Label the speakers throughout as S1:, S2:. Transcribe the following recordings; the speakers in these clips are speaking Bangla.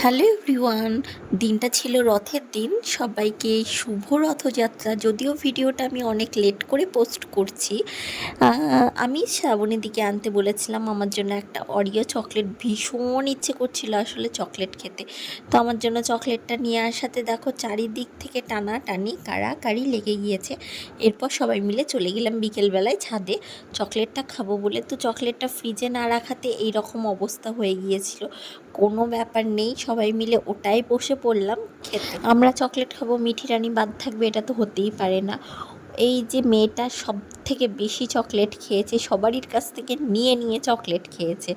S1: হ্যালো এভরিওয়ান, দিনটা ছিল রথের দিন। সবাইকে শুভ রথযাত্রা। যদিও ভিডিওটা আমি অনেক লেট করে পোস্ট করছি। আমি শ্রাবণীদিকে আনতে বলেছিলাম, আমার জন্য একটা অরিও চকলেট ভীষণ ইচ্ছে করছিল আসলে চকলেট খেতে। তো আমার জন্য চকলেটটা নিয়ে আসাতে দেখো চারিদিক থেকে টানাটানি কাড়াকাড়ি লেগে গিয়েছে। এরপর সবাই মিলে চলে গেলাম বিকেলবেলায় ছাদে চকলেটটা খাবো বলে। তো চকলেটটা ফ্রিজে না রাখাতে এইরকম অবস্থা হয়ে গিয়েছিল। কোনো ব্যাপার নেই, সবাই মিলে ওটাই বসে পড়লাম খেতে। আমরা চকলেট খাবো, মিঠি রানী বাদ থাকবে, এটা তো হতেই পারে না। এই যে মেয়েটা সব থেকে বেশি চকলেট খেয়েছে, সবারই কাছ থেকে নিয়ে নিয়ে চকলেট খেয়েছে।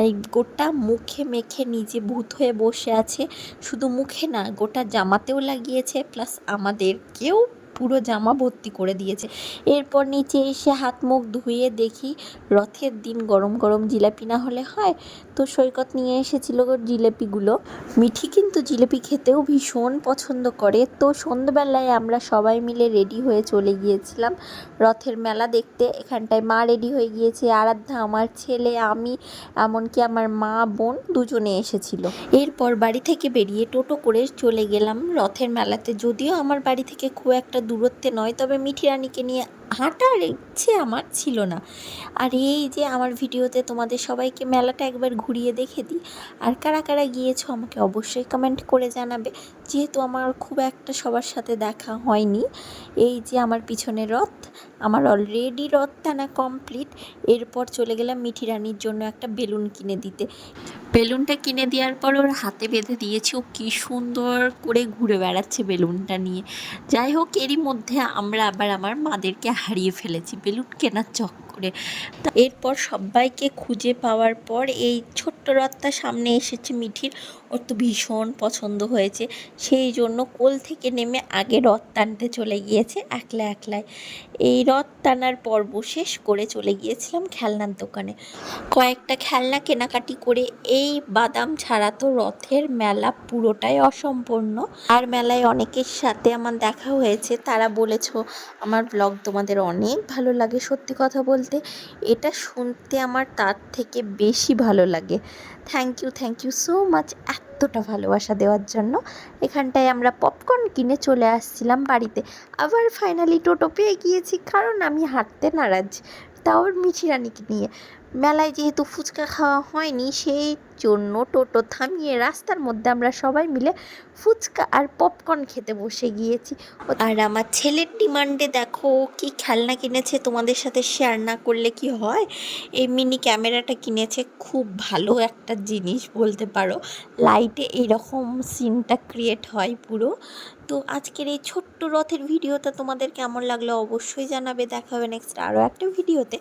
S1: এই গোটা মুখে মেখে নিজে ভূত হয়ে বসে আছে। শুধু মুখে না, গোটা জামাতেও লাগিয়েছে, প্লাস আমাদেরকেও পুরো জামা ভর্তি করে দিয়েছে। এরপর নিচে এসে হাত মুখ ধুয়ে দেখি রথের দিন গরম গরম জিলাপি না হলে হয়। তো সৈকত নিয়ে এসেছিল জিলেপিগুলো। মিঠি কিন্তু জিলেপি খেতেও ভীষণ পছন্দ করে। তো সন্ধ্যেবেলায় আমরা সবাই মিলে রেডি হয়ে চলে গিয়েছিলাম রথের মেলা দেখতে। এখানটায় মা রেডি হয়ে গিয়েছে, আরাধ্যা, আমার ছেলে, আমি, এমনকি আমার মা বোন দুজনে এসেছিল। এরপর বাড়ি থেকে বেরিয়ে টোটো করে চলে গেলাম রথের মেলাতে। যদিও আমার বাড়ি থেকে খুব একটা দূরত্বে নয়, তবে মিঠি রানীকে নিয়ে হাঁটার ইচ্ছে আমার ছিল না। আর এই যে আমার ভিডিওতে তোমাদের সবাইকে মেলাটা একবার ঘুরিয়ে দেখে দিই। আর কারা কারা গিয়েছো আমাকে অবশ্যই কমেন্ট করে জানাবে, যেহেতু আমার খুব একটা সবার সাথে দেখা হয়নি। এই যে আমার পিছনে রথ, আমার অলরেডি রথ টানা কমপ্লিট। এরপর চলে গেলাম মিঠি রানীর জন্য একটা বেলুন কিনে দিতে। বেলুনটা কিনে দেওয়ার পর ওর হাতে বেঁধে দিয়েছি, ও কী সুন্দর করে ঘুরে বেড়াচ্ছে বেলুনটা নিয়ে। যাই হোক, এরই মধ্যে আমরা আবার আমার মাদেরকে হারিয়ে ফেলেছি বেলুন কেনার চক্করে। এরপর সবাইকে খুঁজে পাওয়ার পর এই ছোট্ট রথটা সামনে এসেছে মিঠির। ওর তো ভীষণ পছন্দ হয়েছে, সেই জন্য কোল থেকে নেমে আগে রথ টানতে চলে গিয়েছে একলা একলাই। এই রথ টানার পর্ব শেষ করে চলে গিয়েছিলাম খেলনার দোকানে। কয়েকটা খেলনা কেনাকাটি করে এই বাদাম ছাড়া তো রথের মেলা পুরোটাই অসম্পূর্ণ। আর মেলায় অনেকের সাথে আমার দেখা হয়েছে, তারা বলেছো আমার ব্লগ তোমাদের অনেক ভালো লাগে। সত্যি কথা বলতে এটা শুনতে আমার তার থেকে বেশি ভালো লাগে। থ্যাংক ইউ সো মাচ এতটা ভালোবাসা দেওয়ার জন্য। এখানটায় আমরা পপকর্ন কিনে চলে আসছিলাম বাড়িতে। আবার ফাইনালি টোটো পেয়ে গিয়েছি, কারণ আমি হাঁটতে নারাজ, তাও মিঠি রানীকে নিয়ে। মেলায় যেহেতু ফুচকা খাওয়া হয়নি, সেই জন্য টোটো থামিয়ে রাস্তার মধ্যে আমরা সবাই মিলে ফুচকা আর পপকর্ন খেতে বসে গিয়েছি। আর আমার ছেলের ডিমান্ডে দেখো কি খেলনা কিনেছে, তোমাদের সাথে শেয়ার না করলে কি হয়। এই মিনি ক্যামেরাটা কিনেছে, খুব ভালো একটা জিনিস বলতে পারো। লাইটে এইরকম সিনটা ক্রিয়েট হয় পুরো। তো আজকের এই ছোট্ট রথের ভিডিওটা তোমাদের কেমন লাগলো অবশ্যই জানাবে। দেখা হবে নেক্সট আরও একটা ভিডিওতে।